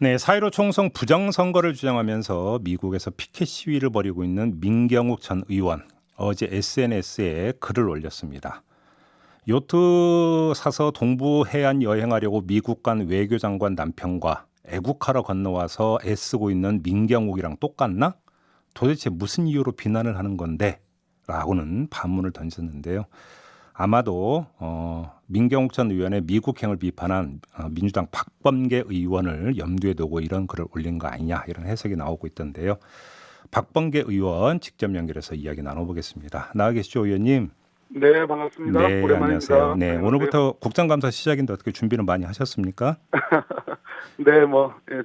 네, 4.15 총선 부정선거를 주장하면서 미국에서 피켓 시위를 벌이고 있는 민경욱 전 의원 어제 SNS에 글을 올렸습니다. 요트 사서 동부 해안 여행하려고 미국 간 외교장관 남편과 애국하러 건너와서 애쓰고 있는 민경욱이랑 똑같나? 도대체 무슨 이유로 비난을 하는 건데? 라고는 반문을 던졌는데요. 아마도 민경욱 전 의원의 미국행을 비판한 민주당 박범계 의원을 염두에 두고 이런 글을 올린 거 아니냐 이런 해석이 나오고 있던데요. 박범계 의원 직접 연결해서 이야기 나눠보겠습니다. 나와 계시죠, 의원님? 네, 반갑습니다. 네, 오랜만입니다. 안녕하세요. 네, 안녕하세요. 오늘부터 국정감사 시작인데 어떻게 준비는 많이 하셨습니까? 네,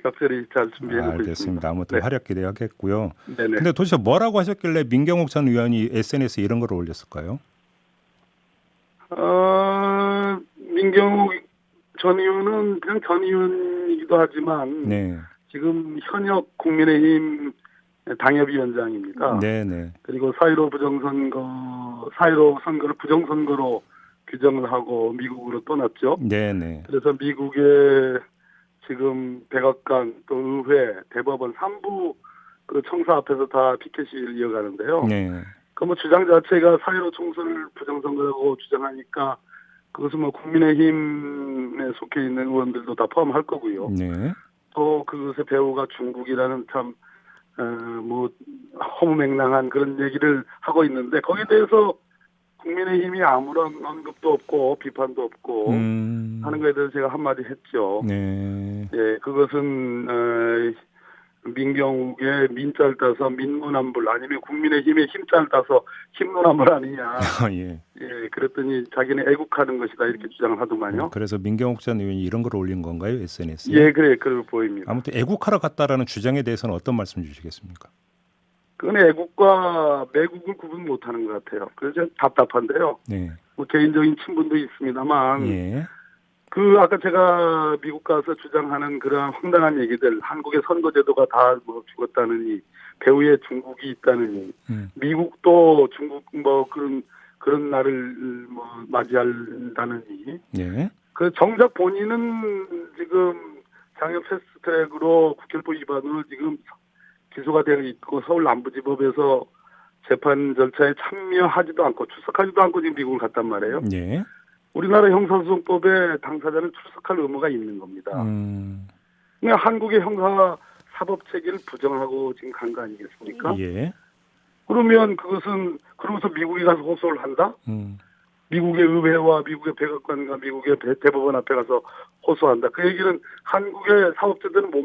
적절히 잘 준비해놓고 알겠습니다. 있습니다. 아무튼 네. 활약 기대하겠고요. 네네. 근데 도대체 뭐라고 하셨길래 민경욱 전 의원이 SNS에 이런 걸 올렸을까요? 민경욱 전 의원은 그냥 전 의원이기도 하지만 네, 지금 현역 국민의힘 당협위원장입니다. 네. 그리고 4.15 선거를 부정선거로 규정을 하고 미국으로 떠났죠. 네. 그래서 미국의 지금 백악관 또 의회, 대법원 3부 그 청사 앞에서 다 피켓을 이어가는데요. 네. 그 주장 자체가 4.15 총선을 부정선거라고 주장하니까 그것은 국민의힘에 속해 있는 의원들도 다 포함할 거고요. 네. 또 그것의 배후가 중국이라는 참 허무맹랑한 그런 얘기를 하고 있는데 거기에 대해서 국민의힘이 아무런 언급도 없고 비판도 없고 하는 거에 대해서 제가 한마디 했죠. 네. 예, 그것은 민경욱의 민자를 따서 민문안불 아니면 국민의힘의 힘자를 따서 힘문안불 아니냐. 예. 예, 그랬더니 자기는 애국하는 것이다 이렇게 주장을 하더만요. 그래서 민경욱 전 의원이 이런 걸 올린 건가요, SNS에? 예, 그래, 그럴 보입니다. 아무튼 애국하러 갔다라는 주장에 대해서는 어떤 말씀 주시겠습니까? 그건 애국과 매국을 구분 못하는 것 같아요. 그래서 좀 답답한데요. 네. 개인적인 친분도 있습니다만, 예. 아까 제가 미국 가서 주장하는 그런 황당한 얘기들, 한국의 선거제도가 다 죽었다느니, 배후에 중국이 있다느니, 미국도 중국 그런 날을 맞이한다느니, 예. 정작 본인은 지금 장애 패스트트랙으로 국회법 위반으로 지금 기소가 되어 있고 서울 남부지법에서 재판 절차에 참여하지도 않고 출석하지도 않고 지금 미국을 갔단 말이에요. 예. 우리나라 형사소송법에 당사자는 출석할 의무가 있는 겁니다. 그러니까 한국의 형사 사법 체계를 부정하고 지금 간 거 아니겠습니까? 예. 그러면 그것은 그러면서 미국에 가서 호소를 한다? 미국의 의회와 미국의 백악관과 미국의 대법원 앞에 가서 호소한다. 그 얘기는 한국의 사법제도는 못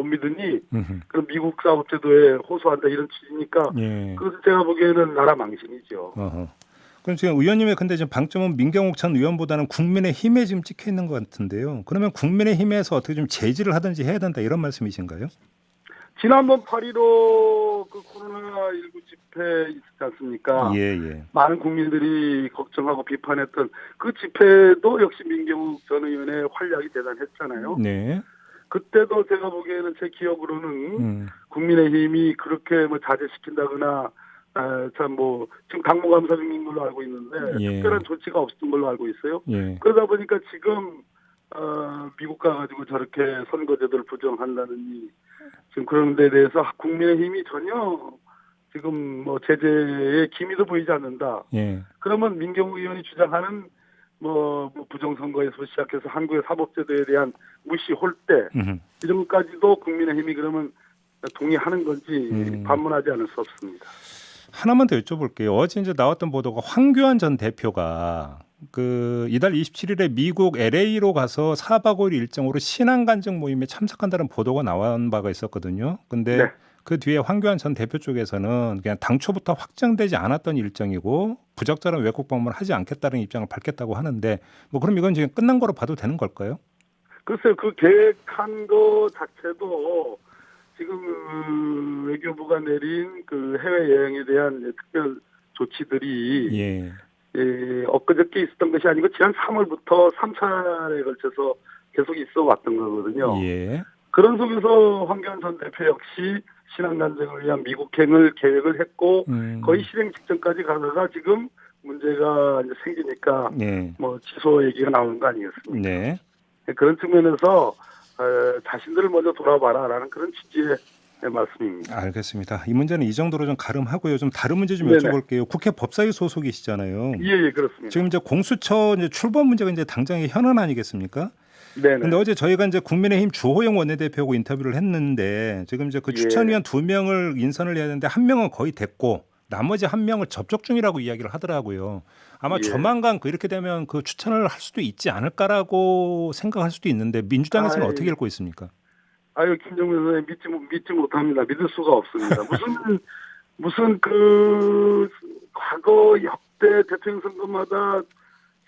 믿으니 그럼 미국 사법제도에 호소한다 이런 취지니까 예. 그것은 제가 보기에는 나라 망신이죠. 그럼 지금 의원님의 근데 지금 방점은 민경욱 전 의원보다는 국민의힘에 지금 찍혀 있는 것 같은데요. 그러면 국민의힘에서 어떻게 좀 제지를 하든지 해야 된다 이런 말씀이신가요? 지난번 8.15 그 코로나19 집회 있었지 않습니까? 예. 많은 국민들이 걱정하고 비판했던 그 집회도 역시 민경욱 전 의원의 활약이 대단했잖아요. 네. 그때도 제가 보기에는 제 기억으로는 국민의힘이 그렇게 자제시킨다거나 지금 당무감사 중인 걸로 알고 있는데 예. 특별한 조치가 없었던 걸로 알고 있어요. 예. 그러다 보니까 지금 미국 가가지고 저렇게 선거제도를 부정한다느니 지금 그런 데 대해서 국민의힘이 전혀 지금 제재에 기미도 보이지 않는다. 예. 그러면 민경욱 의원이 주장하는 부정선거에서 시작해서 한국의 사법제도에 대한 무시, 홀대 이런 것까지도 국민의힘이 그러면 동의하는 건지 반문하지 않을 수 없습니다. 하나만 더 여쭤볼게요. 어제 이제 나왔던 보도가 황교안 전 대표가 이달 27일에 미국 LA로 가서 4박 5일 일정으로 신앙간증 모임에 참석한다는 보도가 나온 바가 있었거든요. 근데 네. 그 뒤에 황교안 전 대표 쪽에서는 그냥 당초부터 확정되지 않았던 일정이고 부적절한 외국 방문을 하지 않겠다는 입장을 밝혔다고 하는데 그럼 이건 지금 끝난 거로 봐도 되는 걸까요? 글쎄요. 그 계획한 거 자체도 지금 외교부가 내린 그 해외여행에 대한 특별 조치들이 엊그저께 있었던 것이 아니고 지난 3월부터 3차례에 걸쳐서 계속 있어 왔던 거거든요. 예. 그런 속에서 황교안 전 대표 역시 신앙간증을 위한 미국행을 계획을 했고 거의 실행 직전까지 가다가 지금 문제가 이제 생기니까 네. 뭐 취소 얘기가 나오는 거 아니겠습니까? 네. 그런 측면에서 자신들을 먼저 돌아봐라라는 그런 취지의 말씀입니다. 알겠습니다. 이 문제는 이 정도로 좀 가름하고요. 좀 다른 문제 좀 네네. 여쭤볼게요. 국회 법사위 소속이시잖아요. 예, 그렇습니다. 지금 이제 공수처 이제 출범 문제가 이제 당장의 현안 아니겠습니까? 네네. 근데 어제 저희가 이제 국민의힘 주호영 원내대표하고 인터뷰를 했는데 지금 이제 그 예. 추천위원 2명을 인선을 해야 되는데 1명은 거의 됐고 나머지 1명을 접촉 중이라고 이야기를 하더라고요. 아마 예. 조만간 이렇게 되면 그 추천을 할 수도 있지 않을까라고 생각할 수도 있는데 민주당에서는 어떻게 읽고 있습니까? 김정민 선생님 믿지 못합니다. 믿을 수가 없습니다. 무슨 그 과거 역대 대통령 선거마다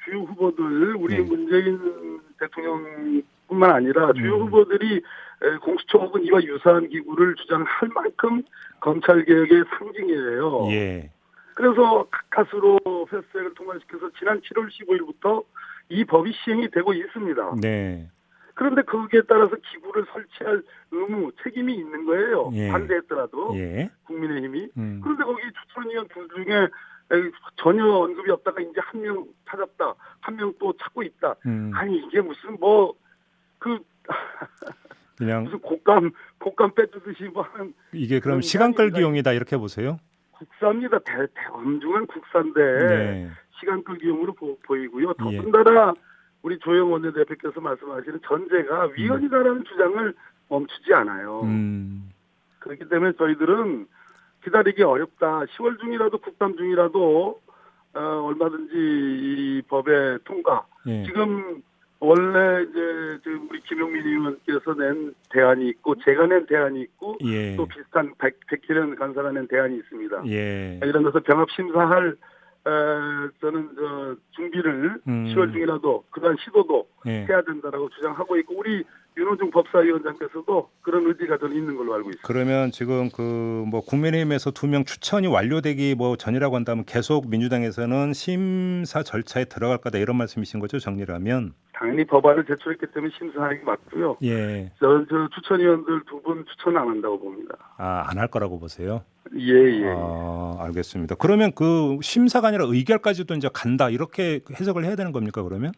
주요 후보들 우리 네. 문재인 대통령뿐만 아니라 주요 후보들이 공수처 혹은 이와 유사한 기구를 주장할 만큼 검찰 개혁의 상징이에요. 예. 그래서 가까스로 패스트트랙을 통과시켜서 지난 7월 15일부터 이 법이 시행이 되고 있습니다. 네. 그런데 거기에 따라서 기구를 설치할 의무, 책임이 있는 거예요. 예. 반대했더라도 예. 국민의힘이. 그런데 거기 추천위원 둘 중에 전혀 언급이 없다가 이제 한 명 찾았다. 한 명 또 찾고 있다. 아니 이게 무슨 그냥 무슨 곶감 빼주듯이 뭐 하는 이게 그럼 시간 끌기용이다 이렇게 보세요? 국사입니다. 대엄중한 국사인데 네. 시간 끌기용으로 보이고요. 예. 더군다나 우리 조영 원내대표께서 말씀하시는 전제가 위헌이다라는 주장을 멈추지 않아요. 그렇기 때문에 저희들은 기다리기 어렵다. 10월 중이라도 국감 중이라도 얼마든지 이 법의 통과. 예. 지금 원래 이제 지금 우리 김용민 의원께서 낸 대안이 있고 제가 낸 대안이 있고 예. 또 비슷한 백희련 간사가 낸 대안이 있습니다. 예. 이런 것을 병합 심사할 저는 준비를 10월 중이라도 그러한 시도도 예. 해야 된다라고 주장하고 있고 우리 윤호중 법사위원장께서도 그런 의지가 저는 있는 걸로 알고 있습니다. 그러면 지금 뭐 국민의힘에서 2명 추천이 완료되기 전이라고 한다면 계속 민주당에서는 심사 절차에 들어갈 거다 이런 말씀이신 거죠, 정리를 하면? 당연히 법안을 제출했기 때문에 심사하기 맞고요. 예. 저 추천위원들 2분 추천 안 한다고 봅니다. 안 할 거라고 보세요? 예. 알겠습니다. 그러면 그 심사가 아니라 의결까지도 이제 간다 이렇게 해석을 해야 되는 겁니까, 그러면?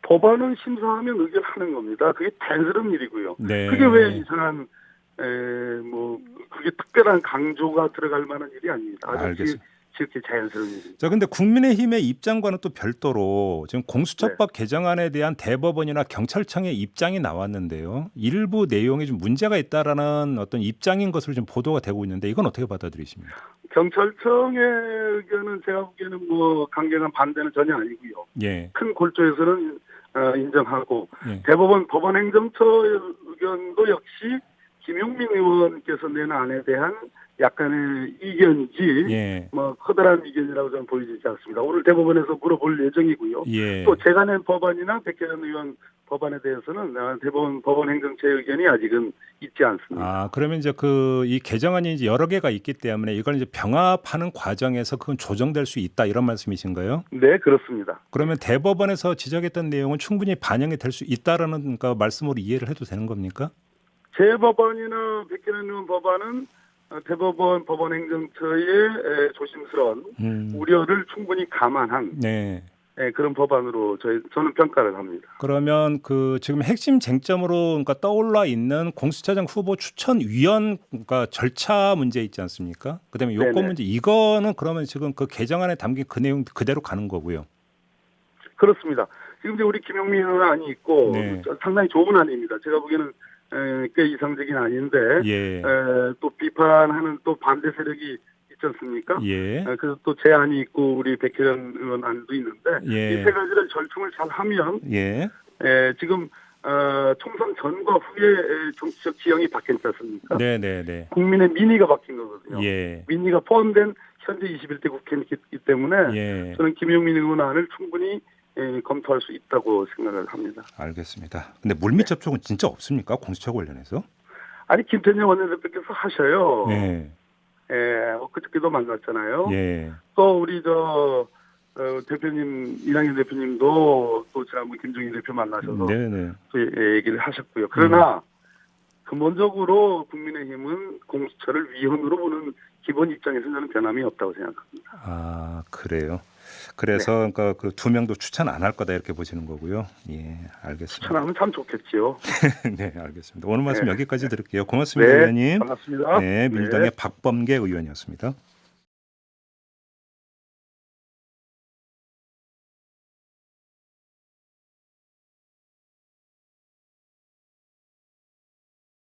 법안은 심사하면 의결하는 겁니다. 그게 자연스러운 일이고요. 네. 그게 왜 이상한 그게 특별한 강조가 들어갈 만한 일이 아닙니다. 아주 지극히 자연스러운 일입니다. 자, 근데 국민의힘의 입장과는 또 별도로 지금 공수처법 개정안에 대한 대법원이나 경찰청의 입장이 나왔는데요. 일부 내용에 좀 문제가 있다라는 어떤 입장인 것으로 좀 보도가 되고 있는데 이건 어떻게 받아들이십니까? 경찰청의 의견은 제가 보기에는 뭐 강경한 반대는 전혀 아니고요. 예. 큰 골조에서는 인정하고 예. 대법원 법원행정처의 의견도 역시 김용민 의원께서 낸 안에 대한 약간의 이견이지 예. 뭐 커다란 이견이라고 저는 보이지 않습니다. 오늘 대법원에서 물어볼 예정이고요. 예. 또 제가 낸 법안이나 백혜련 의원 법안에 대해서는 대법원 법원행정처의 의견이 아직은 있지 않습니다. 그러면 이제 이 개정안이 이제 여러 개가 있기 때문에 이걸 이제 병합하는 과정에서 그건 조정될 수 있다 이런 말씀이신가요? 네, 그렇습니다. 그러면 대법원에서 지적했던 내용은 충분히 반영이 될 수 있다라는 말씀으로 이해를 해도 되는 겁니까? 제 법안이나 백혜련 의원 법안은 대법원 법원행정처의 조심스러운 우려를 충분히 감안한 네. 그런 법안으로 저는 평가를 합니다. 그러면 지금 핵심 쟁점으로 떠올라 있는 공수처장 후보 추천위원 절차 문제 있지 않습니까? 그다음에 요건 네네. 문제 이거는 그러면 지금 그 개정안에 담긴 그 내용 그대로 가는 거고요. 그렇습니다. 지금 이제 우리 김용민 의원 안이 있고 네. 상당히 좋은 안입니다. 제가 보기에는 꽤 이상적인 안인데 예. 또 비판하는 또 반대 세력이 있지 않습니까? 예. 그래서 또 제 안이 있고 우리 백혜련 의원 안도 있는데 예. 이 세 가지를 절충을 잘 하면 예. 지금 총선 전과 후에 정치적 지형이 바뀌지 않습니까? 네네네. 국민의 민의가 바뀐 거거든요. 예. 민의가 포함된 현재 21대 국회이기 때문에 예. 저는 김용민 의원 안을 충분히 검토할 수 있다고 생각을 합니다. 알겠습니다. 근데 물밑 접촉은 진짜 없습니까? 공수처 관련해서? 아니 김태년 원내대표께서 하셔요. 예. 그저께도 만났잖아요. 예. 또 우리 대표님 이낙연 대표님도 또 지난번 김종인 대표 만나셔서 네네. 또 얘기를 하셨고요. 그러나 근본적으로 국민의힘은 공수처를 위헌으로 보는 기본 입장에서 저는 변함이 없다고 생각합니다. 그래요. 그래서 그러니까 그 두 명도 추천 안 할 거다 이렇게 보시는 거고요. 예, 알겠습니다. 추천하면 참 좋겠지요. 네, 알겠습니다. 오늘 말씀 네. 여기까지 드릴게요. 고맙습니다, 네, 의원님. 반갑습니다. 네, 민주당의 네. 박범계 의원이었습니다.